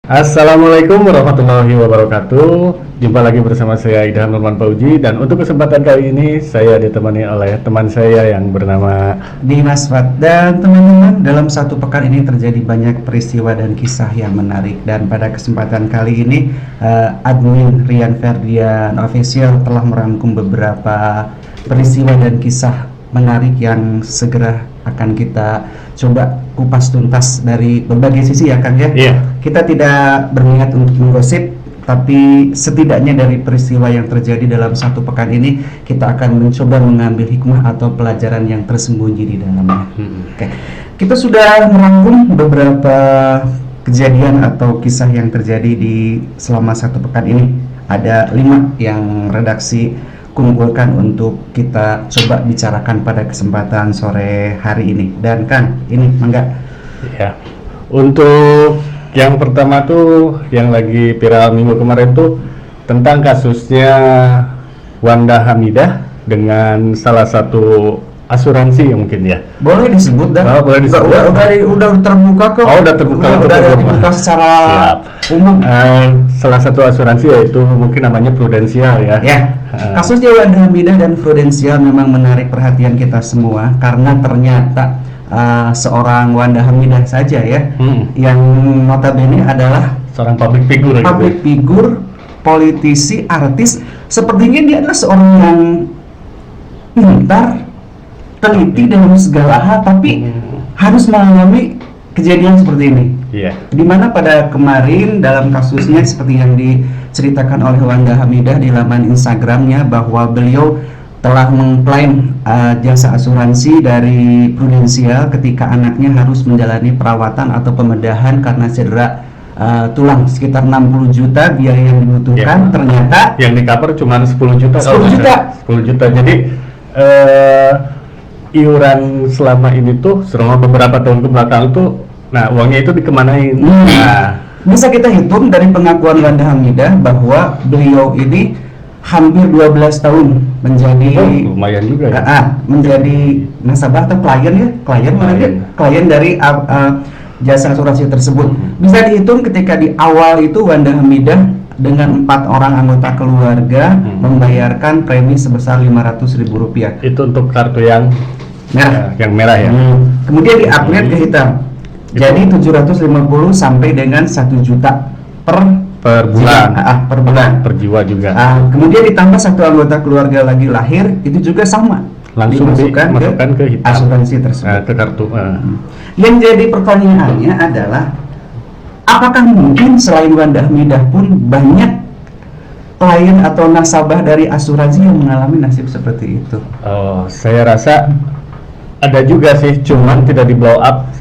Assalamualaikum warahmatullahi wabarakatuh. Jumpa lagi bersama saya Idham Nurman Fauji, dan untuk kesempatan kali ini saya ditemani oleh teman saya yang bernama Dimas Fat. Dan teman-teman, dalam satu pekan ini terjadi banyak peristiwa dan kisah yang menarik. Dan pada kesempatan kali ini admin Rian Ferdian Official telah merangkum beberapa peristiwa dan kisah menarik yang segera akan kita coba kupas tuntas dari berbagai sisi ya Kang ya. Iya. Kita tidak berniat untuk menggosip, tapi setidaknya dari peristiwa yang terjadi dalam satu pekan ini kita akan mencoba mengambil hikmah atau pelajaran yang tersembunyi di dalamnya. Oke. Kita sudah merangkum beberapa kejadian atau kisah yang terjadi di selama satu pekan ini. Ada 5 yang redaksi kumpulkan untuk kita coba bicarakan pada kesempatan sore hari ini. Dan Kang, ini mangga. ya. Untuk yang pertama tuh yang lagi viral minggu kemarin tuh tentang kasusnya Wanda Hamidah dengan salah satu asuransi ya mungkin ya. Boleh disebut dan boleh disebut. Udah terbuka kok. Oh, udah terbuka. Udah dibuka secara umum. Salah satu asuransi yaitu mungkin namanya Prudensial ya. Ya. Kasusnya Wanda Hamidah dan Prudensial memang menarik perhatian kita semua karena ternyata seorang Wanda Hamidah saja ya yang notabene adalah Seorang public figure gitu. public figure, politisi, artis. Sepertinya dia adalah seorang yang pintar, teliti dalam segala hal, tapi harus mengalami kejadian seperti ini. Iya. Dimana pada kemarin dalam kasusnya seperti yang diceritakan oleh Wanda Hamidah di laman Instagramnya bahwa beliau telah mengklaim jasa asuransi dari Prudensial ketika anaknya harus menjalani perawatan atau pembedahan karena cedera tulang sekitar 60 juta biaya yang dibutuhkan. Ternyata yang di cover cuma 10 juta. 10 juta. 10 juta. Jadi iuran selama ini tuh selama beberapa tahun ke belakang tuh, nah uangnya itu dikemanain? Nah, bisa kita hitung dari pengakuan Wanda Hamidah bahwa beliau ini hampir 12 tahun menjadi lumayan juga ya. Menjadi nasabah atau klien dari jasa asuransi tersebut. Bisa dihitung ketika di awal itu Wanda Hamidah dengan 4 orang anggota keluarga membayarkan premi sebesar Rp500.000. Itu untuk kartu yang merah. Yang merah ya. Kemudian di-upgrade ke hitam. Jadi 750 sampai dengan 1 juta per bulan. Per bulan. Per jiwa juga. Kemudian ditambah 1 anggota keluarga lagi lahir, itu juga sama. Langsung dimasukkan ke hitam. Asuransi tersebut. Ke kartu. Yang jadi pertanyaannya adalah, apakah mungkin selain Wanda Hamidah pun banyak klien atau nasabah dari asuransi yang mengalami nasib seperti itu? Saya rasa ada juga sih, cuman tidak di blow up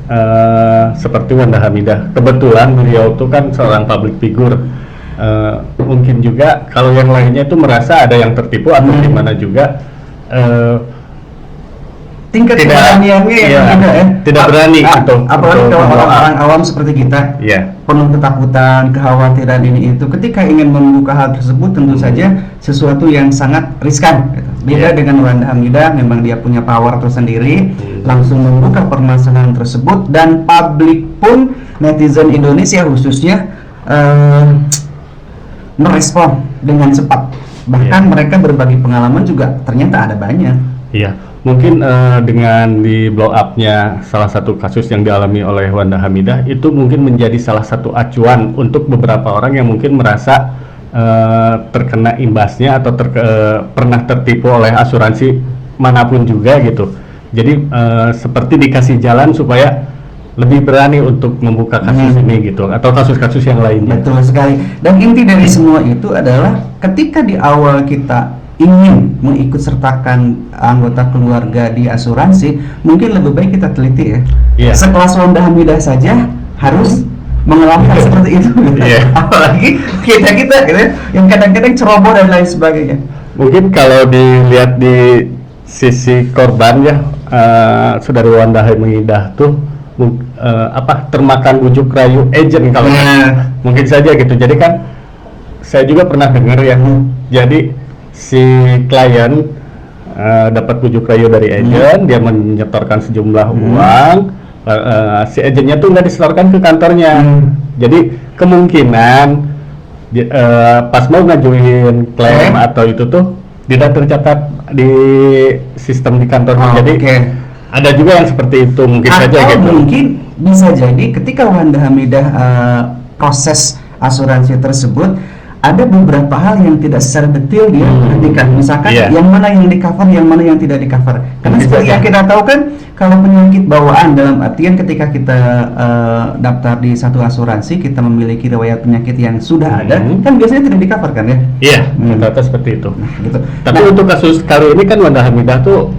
seperti Wanda Hamidah. Kebetulan beliau itu kan seorang public figure. Mungkin juga kalau yang lainnya itu merasa ada yang tertipu atau gimana juga, tingkat keberaniannya tidak berani apalagi kalau orang-orang awam seperti kita, penuh ketakutan, kekhawatiran ini itu, ketika ingin membuka hal tersebut tentu saja sesuatu yang sangat riskan. Beda dengan Wanda Hamidah, memang dia punya power tersendiri, langsung membuka permasalahan tersebut, dan publik pun, netizen Indonesia khususnya merespon dengan cepat. Bahkan mereka berbagi pengalaman juga ternyata ada banyak. Iya, mungkin dengan di blow up-nya salah satu kasus yang dialami oleh Wanda Hamidah itu mungkin menjadi salah satu acuan untuk beberapa orang yang mungkin merasa terkena imbasnya atau pernah tertipu oleh asuransi manapun juga gitu. Jadi seperti dikasih jalan supaya lebih berani untuk membuka kasus ini gitu, atau kasus-kasus yang lainnya. Betul sekali. Dan inti dari semua itu adalah ketika di awal kita ingin mengikut sertakan anggota keluarga di asuransi, mungkin lebih baik kita teliti ya. Sekelas Wanda Hamidah saja harus mengalami hal seperti itu. Apalagi kita gitu, yang kadang-kadang ceroboh dan lain sebagainya. Mungkin kalau dilihat di sisi korban ya, saudara Wanda Hamidah tuh termakan bujuk rayu agent kalau mungkin saja gitu. Jadi kan saya juga pernah dengar ya, jadi si klien dapat bujuk rayu dari agent, dia menyetorkan sejumlah uang, si agennya tuh nggak disetorkan ke kantornya. Jadi kemungkinan pas mau ngajuin klaim atau itu tuh tidak tercatat di sistem di kantor. Jadi ada juga yang seperti itu mungkin saja atau gitu. mungkin bisa jadi ketika Wanda Hamidah proses asuransi tersebut ada beberapa hal yang tidak secara detail dia perhatikan, misalkan yang mana yang di cover, yang mana yang tidak di cover. Karena seperti yang kita tahu kan, kalau penyakit bawaan dalam artian ketika kita daftar di satu asuransi, kita memiliki riwayat penyakit yang sudah ada, kan biasanya tidak di cover kan ya? Iya, rata-rata seperti itu. Gitu. Tapi untuk kasus kali ini kan Wanda Hamidah tuh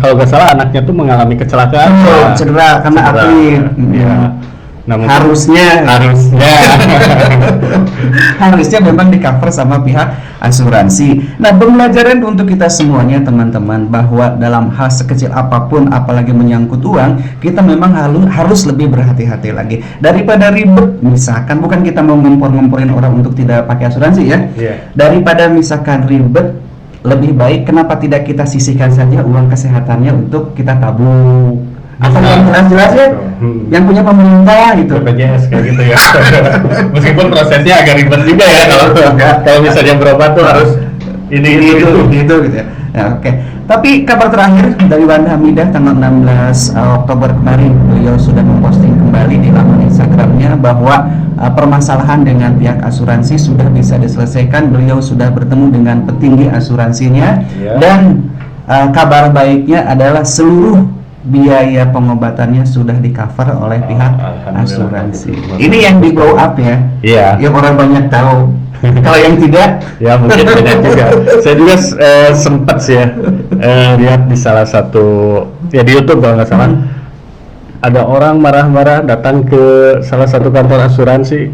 kalau nggak salah anaknya tuh mengalami kecelakaan, cedera karena atlet. Nah, harusnya harusnya memang di cover sama pihak asuransi. Nah, pembelajaran untuk kita semuanya teman-teman, bahwa dalam hal sekecil apapun apalagi menyangkut uang, kita memang harus lebih berhati-hati lagi daripada ribet. Misalkan bukan kita mau ngomporin orang untuk tidak pakai asuransi ya, daripada misalkan ribet, lebih baik kenapa tidak kita sisihkan saja uang kesehatannya untuk kita tabung atau yang jelas-jelas ya, yang punya pemerintah gitu, BPJS kayak gitu ya. Meskipun prosesnya agak ribet juga ya, kalau misalnya berobat tuh harus gitu ya. Ya, oke. Tapi kabar terakhir dari Wanda Hamidah tanggal 16 Oktober kemarin, beliau sudah memposting kembali di laman Instagramnya bahwa permasalahan dengan pihak asuransi sudah bisa diselesaikan. Beliau sudah bertemu dengan petinggi asuransinya, dan kabar baiknya adalah seluruh biaya pengobatannya sudah di cover oleh pihak asuransi. Ini yang di blow up ya, yang orang banyak tahu. Kalau yang tidak, ya mungkin banyak juga. Saya juga sempat sih ya lihat di salah satu di YouTube kalau nggak salah, ada orang marah-marah datang ke salah satu kantor asuransi,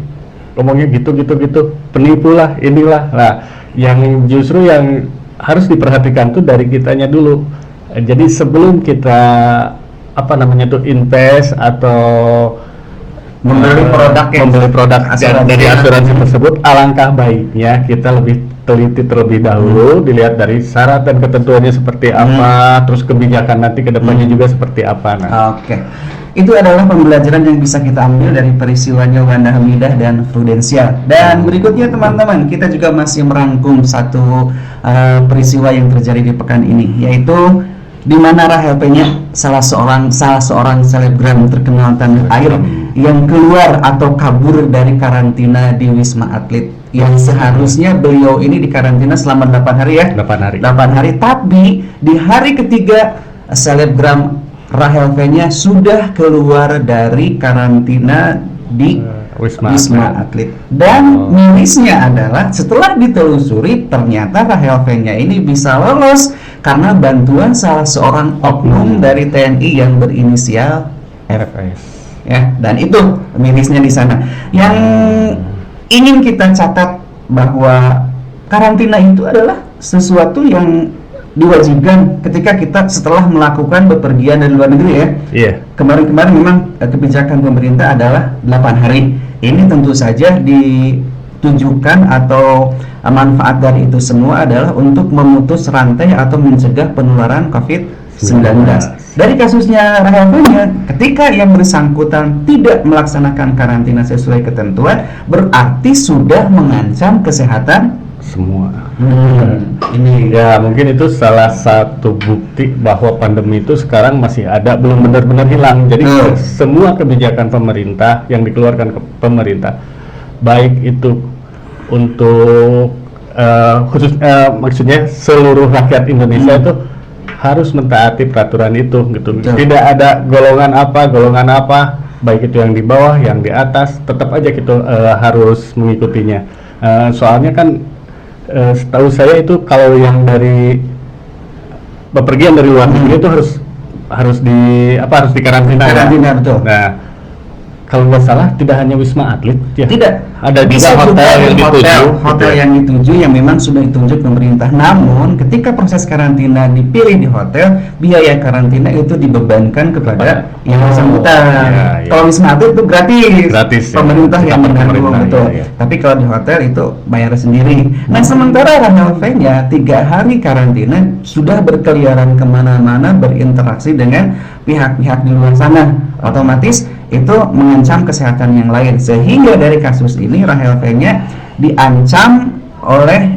ngomongnya gitu, penipu lah, inilah. Nah, yang justru yang harus diperhatikan tuh dari kitanya dulu. Jadi sebelum kita invest atau membeli produk dari asuransi tersebut, alangkah baiknya kita lebih teliti terlebih dahulu, dilihat dari syarat dan ketentuannya seperti apa, terus kebijakan nanti kedepannya juga seperti apa. Oke. Itu adalah pembelajaran yang bisa kita ambil dari peristiwanya Wanda Hamidah dan Prudensial. Dan berikutnya teman-teman, kita juga masih merangkum satu peristiwa yang terjadi di pekan ini, yaitu di mana Rahel Fenya, salah seorang selebgram terkenal tanah air, yang keluar atau kabur dari karantina di Wisma Atlet, yang seharusnya beliau ini dikarantina selama 8 hari ya. 8 hari, tapi di hari ketiga selebgram Rahel Fenya sudah keluar dari karantina di Wisma Atlet. Dan mirisnya adalah setelah ditelusuri, ternyata Rahel Fenya ini bisa lolos karena bantuan salah seorang oknum dari TNI yang berinisial RFS. Ya, dan itu mirisnya di sana. Yang ingin kita catat bahwa karantina itu adalah sesuatu yang diwajibkan ketika kita setelah melakukan bepergian dari luar negeri ya. Kemarin-kemarin memang kebijakan pemerintah adalah 8 hari. Ini tentu saja ditujukan atau manfaat dari itu semua adalah untuk memutus rantai atau mencegah penularan COVID-19. Dari kasusnya Rahel Fenya, ketika yang bersangkutan tidak melaksanakan karantina sesuai ketentuan, berarti sudah mengancam kesehatan semua. Ini ya mungkin itu salah satu bukti bahwa pandemi itu sekarang masih ada, belum benar-benar hilang. Jadi semua kebijakan pemerintah yang dikeluarkan ke pemerintah, baik itu untuk maksudnya seluruh rakyat Indonesia itu harus mentaati peraturan itu gitu. Tidak ada golongan apa, baik itu yang di bawah, yang di atas, tetap aja gitu harus mengikutinya. Soalnya kan setahu saya itu kalau yang dari bepergian dari luar negeri itu harus dikarantina. Betul. Nah, kalau nggak salah tidak hanya Wisma Atlet ya. Tidak. Ada juga hotel yang dituju yang memang sudah ditunjuk pemerintah. Namun ketika proses karantina dipilih di hotel, biaya karantina itu dibebankan kepada yang bersangkutan. Kalau Wisma Atlet itu gratis pemerintah yang menanggung, betul. Tapi kalau di hotel itu bayar sendiri. Nah, sementara Rahel Fenya 3 hari karantina sudah berkeliaran kemana-mana, berinteraksi dengan pihak-pihak di luar sana. Otomatis itu mengancam kesehatan yang lain, sehingga dari kasus ini Rahel V-nya diancam oleh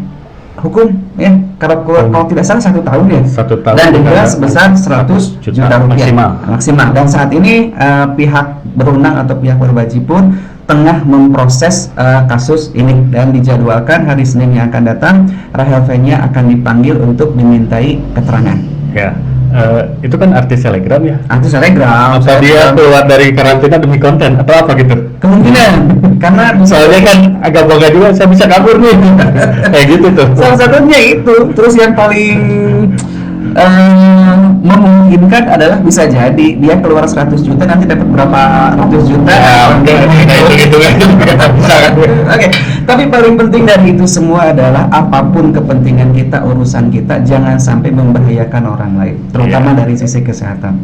hukum ya, kalau tidak salah 1 tahun ya, 1 tahun dan denda dan sebesar 100 juta rupiah maksimal. Dan saat ini pihak berwenang atau pihak berwajib pun tengah memproses kasus ini, dan dijadwalkan hari Senin yang akan datang Rahel V-nya akan dipanggil untuk dimintai keterangan. Ya, itu kan artis selegram ya. Artis selegram. Apa dia keluar dari karantina demi konten atau apa gitu? Kemungkinan, karena Soalnya kan agak boga juga, saya bisa kabur nih. Kayak gitu tuh. salah satunya itu. Terus yang paling memungkinkan adalah bisa jadi dia keluar 100 juta nanti dapat berapa ratus juta. Gitu kan. Oke, tapi paling penting dari itu semua adalah apapun kepentingan kita, urusan kita, jangan sampai membahayakan orang lain, terutama dari sisi kesehatan.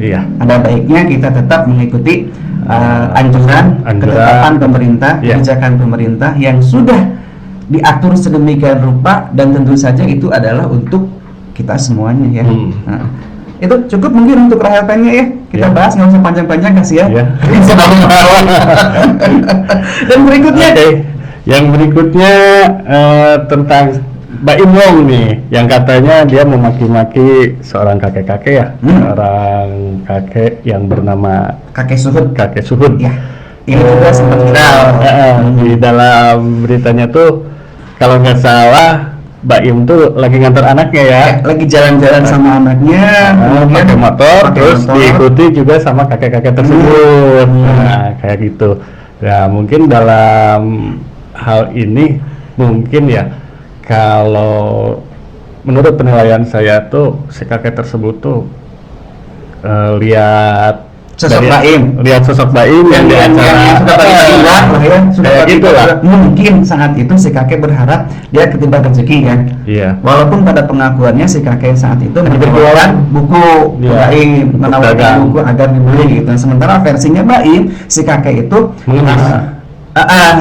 Iya. Ada baiknya kita tetap mengikuti anjuran, ketetapan pemerintah, kebijakan pemerintah yang sudah diatur sedemikian rupa, dan tentu saja itu adalah untuk kita semuanya ya. Nah, itu cukup mungkin untuk Rahel V-nya ya. Kita bahas, nggak usah panjang-panjang, kasih ya. Dan berikutnya, yang berikutnya tentang Mbak Im nih, yang katanya dia memaki-maki seorang kakek-kakek ya, seorang kakek yang bernama kakek Suhud. Kakek Suhud. Ya, ini juga sempat viral. Di dalam beritanya tuh, kalau nggak salah, Mbak Im tuh lagi ngantar anaknya ya, lagi jalan-jalan sama anaknya, pakai motor, terus diikuti juga sama kakek-kakek tersebut. Nah, kayak gitu. Ya, mungkin dalam hal ini mungkin ya, kalau menurut penilaian saya tuh si kakek tersebut tuh lihat sosok Mbak Im yang di acara sudah gitu lah. Mungkin saat itu si kakek berharap dia ketiba rezeki kan. Iya. Walaupun pada pengakuannya si kakek saat itu menawarkan buku Mbak Im, menawarkan buku agar dibeli gitu. Sementara versinya Mbak Im, si kakek itu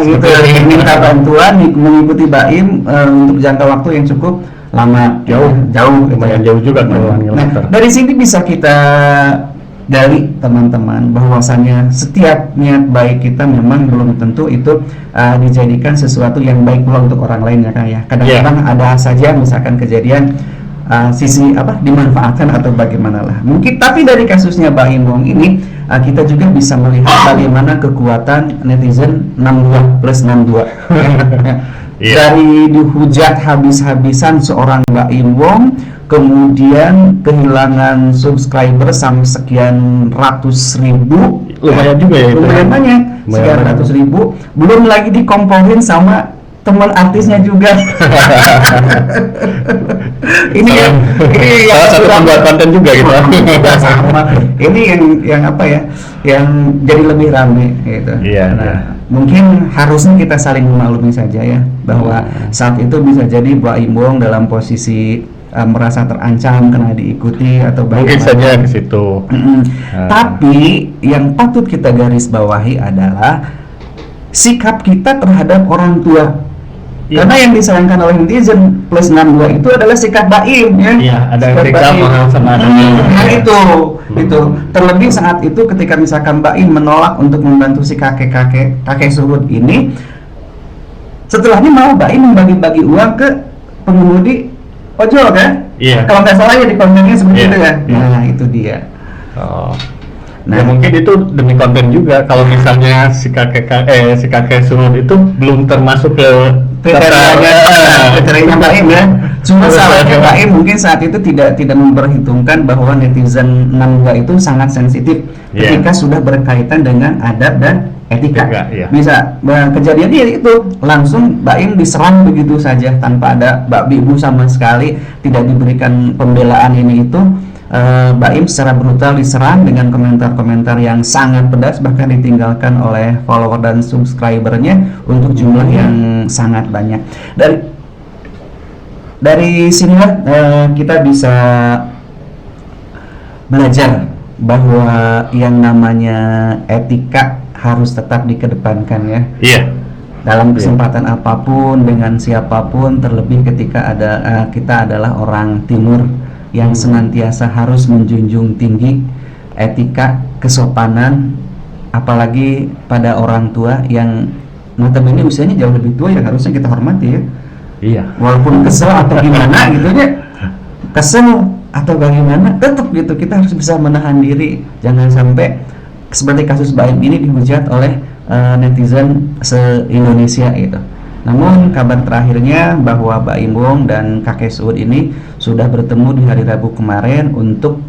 gitu, minta bantuan mengikuti Mbak Im untuk jangka waktu yang cukup lama, lumayan jauh juga. Nah, dari sini bisa kita dari teman-teman bahwasannya setiap niat baik kita memang belum tentu itu dijadikan sesuatu yang baik pula untuk orang lain ya kan ya. Kadang-kadang ada saja misalkan kejadian sisi dimanfaatkan atau bagaimana lah mungkin, tapi dari kasusnya Mbak Im ini kita juga bisa melihat bagaimana kekuatan netizen 62 plus 62 dari dihujat habis-habisan seorang Mbak Im, kemudian kehilangan subscriber sampai sekian ratus ribu, lumayan juga ya, lumayan banyak, sekian ratus ribu, belum lagi dikomporin sama teman artisnya juga. ini yang salah satu pembuat konten juga gitu. Sama. Ini yang apa ya, yang jadi lebih rame gitu. Mungkin harusnya kita saling memaklumi saja ya, bahwa saat itu bisa jadi Mbak Im dalam posisi merasa terancam karena diikuti atau mungkin saja ke situ. Tapi yang patut kita garis bawahi adalah sikap kita terhadap orang tua. Karena yang disayangkan oleh netizen plus 62 itu adalah sikap Mbak Im ya. Iya, ada sikap mahal sama nah itu terlebih saat itu ketika misalkan Mbak Im menolak untuk membantu si kakek Suhud ini, setelahnya malah Mbak Im membagi-bagi uang ke pengemudi ojol kan? Iya. Kalau nggak salah ya di kontennya seperti itu kan? Nah itu dia. Nah, ya mungkin itu demi konten juga. Kalau misalnya si kakek Suhud itu belum termasuk ke kriterianya Mbak Im ya. Cuma salahnya Mbak Im mungkin saat itu tidak memperhitungkan bahwa netizen 62 itu sangat sensitif ketika sudah berkaitan dengan adab dan etika. Bisa kejadiannya itu langsung Mbak Im diserang begitu saja tanpa ada babi-bu sama sekali, tidak diberikan pembelaan ini itu. Mbak Im secara brutal diserang dengan komentar-komentar yang sangat pedas, bahkan ditinggalkan oleh follower dan subscribernya untuk jumlah yang sangat banyak. Dari sinilah kita bisa belajar bahwa yang namanya etika harus tetap dikedepankan ya. Iya. Dalam kesempatan apapun dengan siapapun, terlebih ketika kita adalah orang timur yang senantiasa harus menjunjung tinggi etika, kesopanan, apalagi pada orang tua yang notabene usianya jauh lebih tua, yang harusnya kita hormati ya. Iya. Walaupun kesel atau gimana gitu ya, kesel atau bagaimana, tetap gitu kita harus bisa menahan diri, jangan sampai seperti kasus Baim ini dihujat oleh netizen se-Indonesia gitu. Namun kabar terakhirnya bahwa Baim Wong dan kakek Suhud ini sudah bertemu di hari Rabu kemarin untuk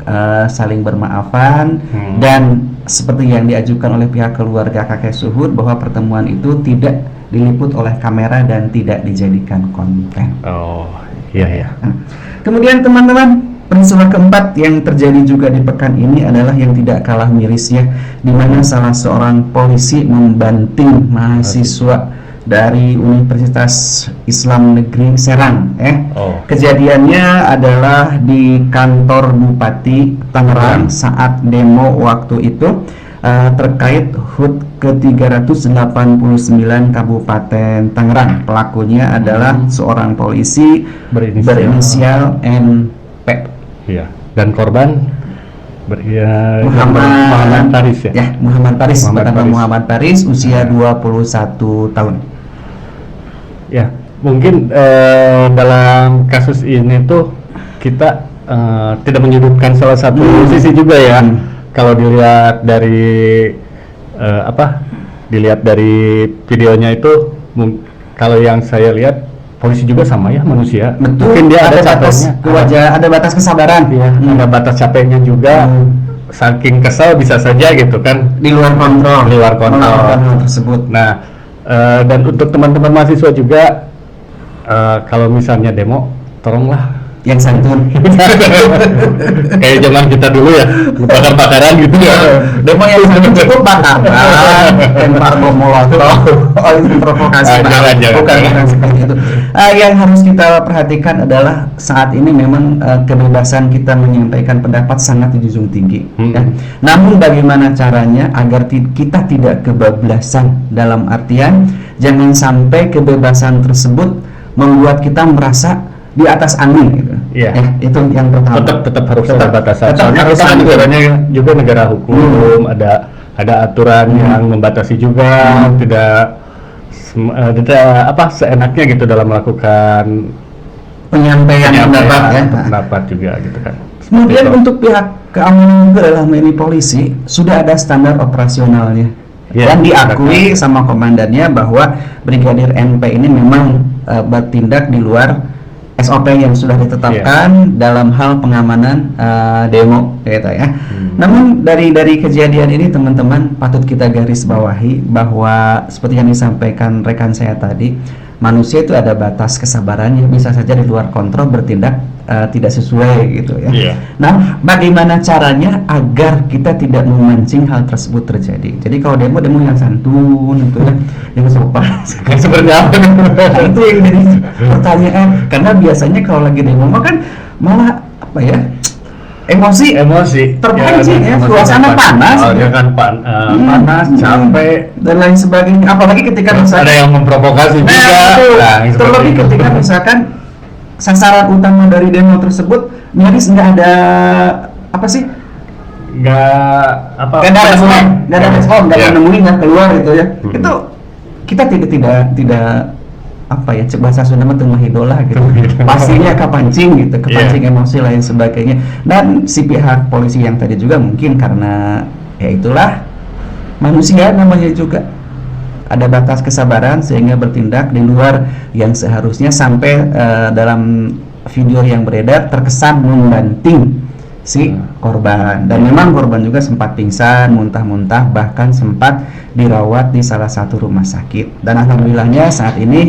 saling bermaafan, dan seperti yang diajukan oleh pihak keluarga kakek Suhud bahwa pertemuan itu tidak diliput oleh kamera dan tidak dijadikan konten. Oh, iya. Nah, kemudian teman-teman, peristiwa keempat yang terjadi juga di pekan ini adalah yang tidak kalah mirisnya, di mana salah seorang polisi membanting mahasiswa dari Universitas Islam Negeri Serang. Kejadiannya adalah di kantor Bupati Tangerang saat demo waktu itu terkait HUT ke-389 Kabupaten Tangerang. Pelakunya adalah seorang polisi berinisial NP. Iya. Dan korban Muhammad Paris ya. Muhammad Paris usia 21 tahun. Ya, mungkin dalam kasus ini tuh kita tidak menyudutkan salah satu sisi juga ya. Kalau dilihat dari dilihat dari videonya itu, kalau yang saya lihat polisi juga sama ya, manusia. Betul. Mungkin dia ada batas capeknya, ada batas kesabaran. Ya, ada batas capeknya juga. Saking kesal bisa saja gitu kan, Di luar kontrol melakukan hal tersebut. Nah, dan untuk teman-teman mahasiswa juga, kalau misalnya demo, tolonglah Yang santun. kayak zaman kita dulu ya, bakar-bakaran gitu ya. Demo yang santun cukup bakaran, lempar bom molotov, itu provokasi. Bukan seperti itu. Yang harus kita perhatikan adalah saat ini memang kebebasan kita menyampaikan pendapat sangat dijunjung tinggi. Ya. Namun bagaimana caranya agar kita tidak kebablasan, dalam artian jangan sampai kebebasan tersebut membuat kita merasa di atas angin gitu. Iya. Itu yang pertama. Tetap harus ada batasan. Soalnya kita kan negaranya juga negara hukum, ada aturan yang membatasi juga, tidak seenaknya gitu dalam melakukan penyampaian pendapat ya. Pendapat juga gitu kan. Kemudian untuk pihak keamanan juga dalam ini polisi sudah ada standar operasionalnya. Dan diakui sama komandannya bahwa Brigadir NP ini memang bertindak di luar SOP yang sudah ditetapkan dalam hal pengamanan demo gitu ya. Namun dari kejadian ini teman-teman patut kita garis bawahi bahwa seperti yang disampaikan rekan saya tadi, manusia itu ada batas kesabarannya, bisa saja di luar kontrol bertindak tidak sesuai gitu ya. Nah, bagaimana caranya agar kita tidak memancing hal tersebut terjadi? Jadi kalau demo yang santun gitu ya, yang sopan seperti apa? Nah, itu yang jadi pertanyaan, karena biasanya kalau lagi demo kan malah apa ya? Emosi terpancing ya, suasana panas. Panas, capek dan lain sebagainya. Apalagi ketika misalkan ada yang memprovokasi juga. Terlebih ketika misalkan sasaran utama dari demo tersebut nyaris nggak ada nggak ada respon, nggak nemuin, nggak keluar gitu ya. Itu kita tidak bahasa Sunda mah teu mahidolah gitu. Pastinya kepancing emosi lain sebagainya. Dan si pihak polisi yang tadi juga mungkin karena ya itulah manusia namanya juga, ada batas kesabaran sehingga bertindak di luar yang seharusnya, sampai dalam video yang beredar terkesan membanting si korban, dan memang korban juga sempat pingsan, muntah-muntah, bahkan sempat dirawat di salah satu rumah sakit. Dan alhamdulillahnya saat ini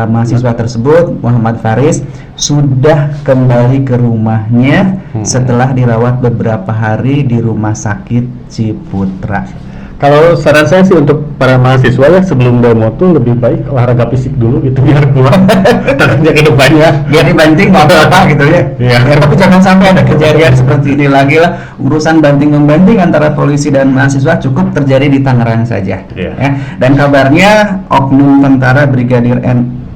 mahasiswa tersebut Muhammad Faris sudah kembali ke rumahnya setelah dirawat beberapa hari di rumah sakit Ciputra. Kalau saran saya sih untuk para mahasiswa ya, sebelum demo tuh lebih baik olahraga fisik dulu gitu biar kuat takutnya ke depannya, biar dibanting apa gitu ya. Ya, tapi jangan sampai ada kejadian seperti ini lagi lah. Urusan banting-membanting antara polisi dan mahasiswa cukup terjadi di Tangerang saja. Ya. Dan kabarnya oknum tentara Brigadir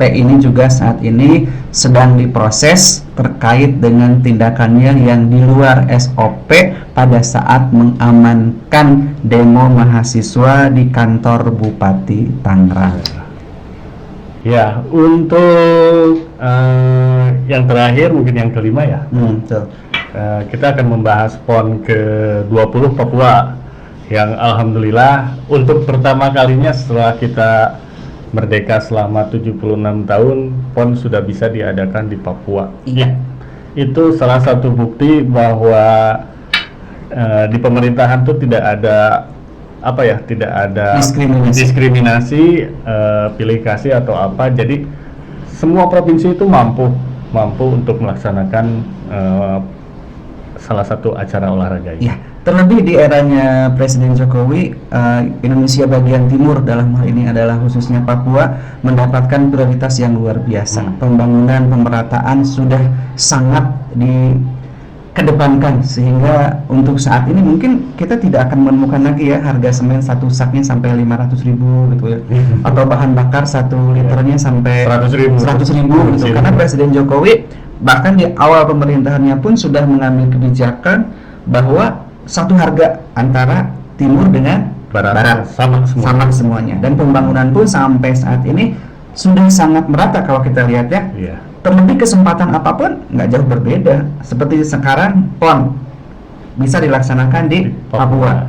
ini juga saat ini sedang diproses terkait dengan tindakannya yang di luar SOP pada saat mengamankan demo mahasiswa di kantor Bupati Tangerang. Ya, untuk yang terakhir mungkin yang kelima ya. Betul. Kita akan membahas PON ke-20 Papua yang alhamdulillah untuk pertama kalinya setelah kita merdeka selama 76 tahun, PON sudah bisa diadakan di Papua. Iya. Itu salah satu bukti bahwa di pemerintahan itu tidak ada tidak ada diskriminasi, pilih kasih atau apa. Jadi semua provinsi itu mampu untuk melaksanakan salah satu acara olahraga ini. Ya, terlebih di eranya Presiden Jokowi, Indonesia bagian timur dalam hal ini adalah khususnya Papua mendapatkan prioritas yang luar biasa. Pembangunan, pemerataan sudah sangat dikedepankan sehingga untuk saat ini mungkin kita tidak akan menemukan lagi ya harga semen satu saknya sampai 500.000 gitu ya, atau bahan bakar 1 liternya sampai 100.000 gitu. Karena Presiden Jokowi bahkan di awal pemerintahannya pun sudah mengambil kebijakan bahwa satu harga antara timur dengan barat sama semuanya, dan pembangunan pun sampai saat ini sudah sangat merata kalau kita lihat ya. Iya. Terlebih kesempatan apapun nggak jauh berbeda. Seperti sekarang PON bisa dilaksanakan di Papua.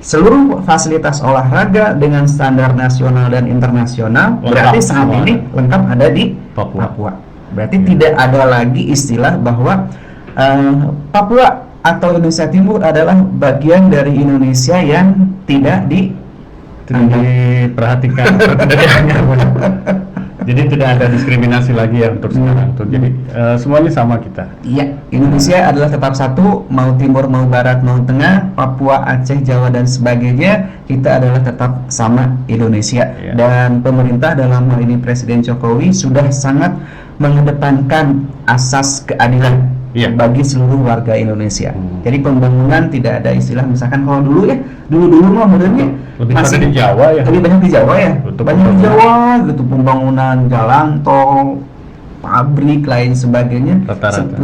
Seluruh fasilitas olahraga dengan standar nasional dan internasional berarti saat ini lengkap ada di Papua. Berarti tidak ada lagi istilah bahwa Papua atau Indonesia Timur adalah bagian dari Indonesia yang tidak diperhatikan. Jadi tidak ada diskriminasi lagi ya untuk sekarang tuh. Jadi semuanya sama kita. Iya, Indonesia adalah tetap satu, mau timur, mau barat, mau tengah, Papua, Aceh, Jawa dan sebagainya, kita adalah tetap sama Indonesia. Iya. Dan pemerintah dalam hal ini Presiden Jokowi sudah sangat mengedepankan asas keadilan bagi seluruh warga Indonesia. Jadi pembangunan tidak ada istilah misalkan kalau dulu mah modelnya masih di Jawa ya. Lebih banyak di Jawa ya. Banyak di Jawa gitu, pembangunan jalan, tol, pabrik lain sebagainya.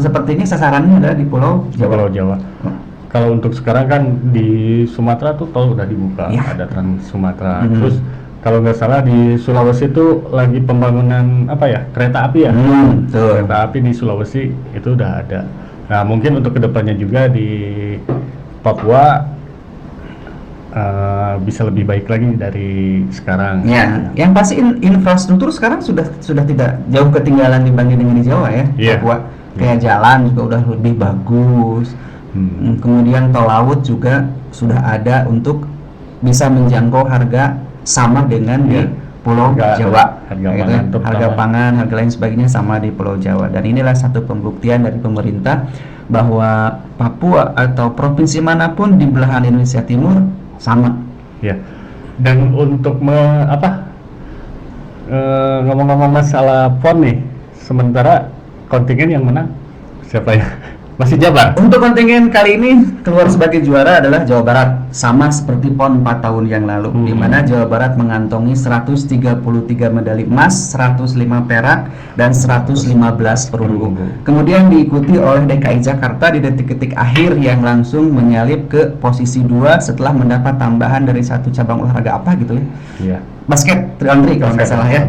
Sepertinya sasarannya adalah di Pulau Jawa. Kalau untuk sekarang kan di Sumatera tuh tol udah dibuka, ada Trans Sumatera. Terus kalau nggak salah di Sulawesi itu lagi pembangunan kereta api ya. Kereta api di Sulawesi itu udah ada. Nah mungkin untuk kedepannya juga di Papua bisa lebih baik lagi dari sekarang. Ya, yang pasti infrastruktur sekarang sudah tidak jauh ketinggalan dibanding dengan di Jawa ya. Papua kayak jalan juga udah lebih bagus. Kemudian tol laut juga sudah ada untuk bisa menjangkau harga sama dengan di Pulau Jawa. Harga pangan, harga lain sebagainya sama di Pulau Jawa. Dan inilah satu pembuktian dari pemerintah bahwa Papua atau provinsi manapun di belahan Indonesia Timur sama. Ya. Dan untuk ngomong-ngomong masalah PON nih, sementara kontingen yang menang siapa ya? Masih Jabar. Untuk kontingen kali ini keluar sebagai juara adalah Jawa Barat, sama seperti PON 4 tahun yang lalu, di mana Jawa Barat mengantongi 133 medali emas, 105 perak, dan 115 perunggu. Kemudian diikuti oleh DKI Jakarta di detik-detik akhir yang langsung menyalip ke posisi 2 setelah mendapat tambahan dari satu cabang olahraga apa gitu ya. Iya. Basket triantri kalau nggak salah ya.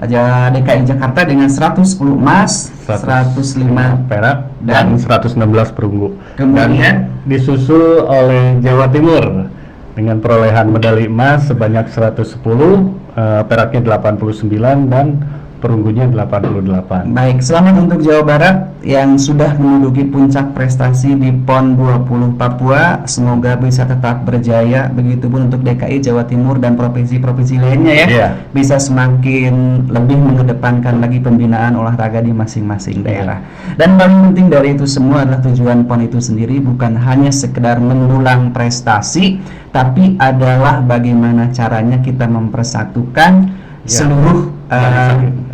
Aja DKI Jakarta dengan 110 emas, 105 perak dan 116 perunggu. Kemudian disusul oleh Jawa Timur dengan perolehan medali emas sebanyak 110, peraknya 89 dan perunggunya 88. Baik, selamat untuk Jawa Barat yang sudah menduduki puncak prestasi di PON 20 Papua. Semoga bisa tetap berjaya. Begitupun untuk DKI, Jawa Timur dan provinsi-provinsi lainnya ya. Bisa semakin lebih mengedepankan lagi pembinaan olahraga di masing-masing daerah. Dan paling penting dari itu semua adalah tujuan PON itu sendiri bukan hanya sekedar mendulang prestasi, tapi adalah bagaimana caranya kita mempersatukan seluruh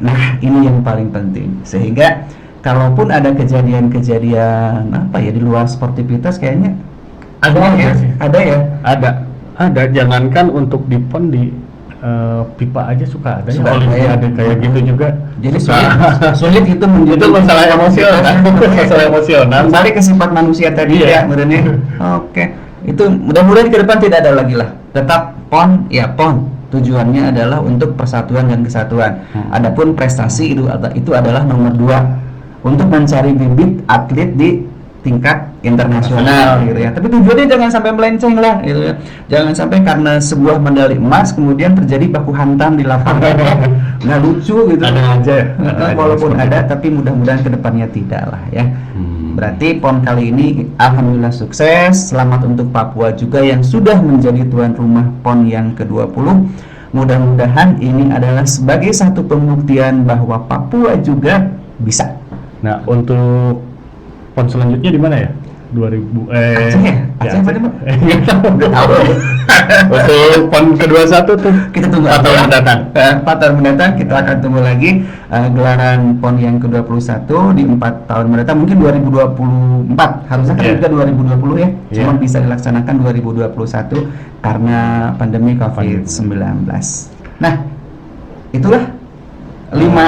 nah ini yang paling penting, sehingga kalaupun ada kejadian-kejadian di luar sportivitas kayaknya ada. Jangankan untuk di PON, di pipa aja suka ada ya, Suka ada, olimpiade ya. kayak gitu juga. Jadi Suka. sulit itu menjadi Itu masalah emosional, masalah emosional. Kembali ke sifat manusia tadi Iya. ya, sebenarnya. Oke, itu mudah-mudahan ke depan tidak ada lagi lah. Tetap PON, ya PON. Tujuannya adalah untuk persatuan dan kesatuan. Adapun prestasi itu adalah nomor 2 untuk mencari bibit atlet di tingkat internasional gitu ya. Tapi tujuannya jangan sampai melenceng lah gitu ya. Jangan sampai karena sebuah medali emas kemudian terjadi baku hantam di lapangan. Nggak lucu gitu. Ada aja. Walaupun ada, tapi mudah-mudahan kedepannya tidak lah ya. Berarti PON kali ini alhamdulillah sukses. Selamat untuk Papua juga yang sudah menjadi tuan rumah PON yang ke-20. Mudah-mudahan ini adalah sebagai satu pembuktian bahwa Papua juga bisa. Nah, untuk PON selanjutnya di mana ya? 2000 Aceh ya? Aceh apa nih, Pak? Nggak tahu. Untuk PON ke-21 tuh Kita tunggu 4 tahun aja. mendatang. 4 tahun mendatang kita akan tunggu lagi gelaran PON yang ke-21 di 4 tahun mendatang, mungkin 2024 harusnya kan Iya. juga 2020 ya, Iya. cuma bisa dilaksanakan 2021 karena pandemi COVID-19. Nah, itulah 5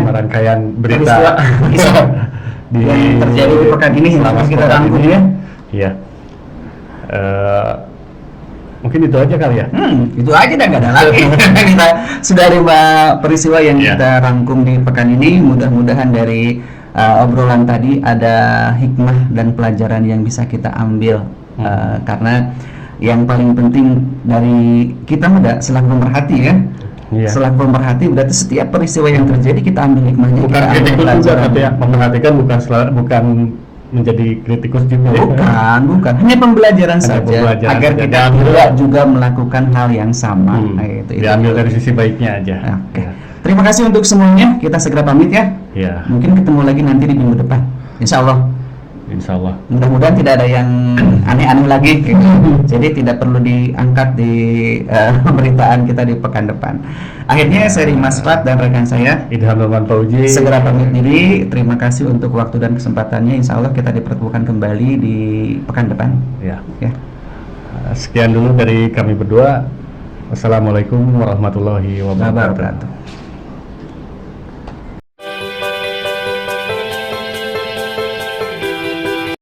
rangkaian berita peristiwa yang terjadi di pekan ini yang selama harus kita pekan rangkum ini. ya. Iya. Mungkin itu aja kali ya. Itu aja dah, nggak ada lagi. Kita sudah 5 peristiwa yang Iya. kita rangkum di pekan ini. Mudah-mudahan dari obrolan tadi ada hikmah dan pelajaran yang bisa kita ambil. Karena yang paling penting dari kita muda selaku pemerhati ya. Iya. Selaku pemerhati berarti setiap peristiwa yang terjadi kita ambil hikmahnya, Bukan kita ambil kritikus juga pelajaran. tapi ya, memperhatikan bukan menjadi kritikus juga ya. Bukan, hanya pembelajaran Hanya saja pembelajaran agar saja. kita Diambil. tidak juga melakukan hal yang sama. Nah, itu. Diambil dari sisi baiknya aja. Oke. Terima kasih untuk semuanya. Kita segera pamit ya. Iya. Mungkin ketemu lagi nanti di minggu depan. Insya Allah. Insya Allah. Mudah-mudahan tidak ada yang aneh-aneh lagi. Jadi tidak perlu diangkat di pemberitaan kita di pekan depan. Akhirnya saya Mas Fat dan rekan saya Idham Norman Fauji. segera pamit diri. Terima kasih untuk waktu dan kesempatannya. Insya Allah kita dipertemukan kembali di pekan depan. Ya. Ya. Sekian dulu dari kami berdua. Wassalamualaikum warahmatullahi wabarakatuh. Wabarakatuh.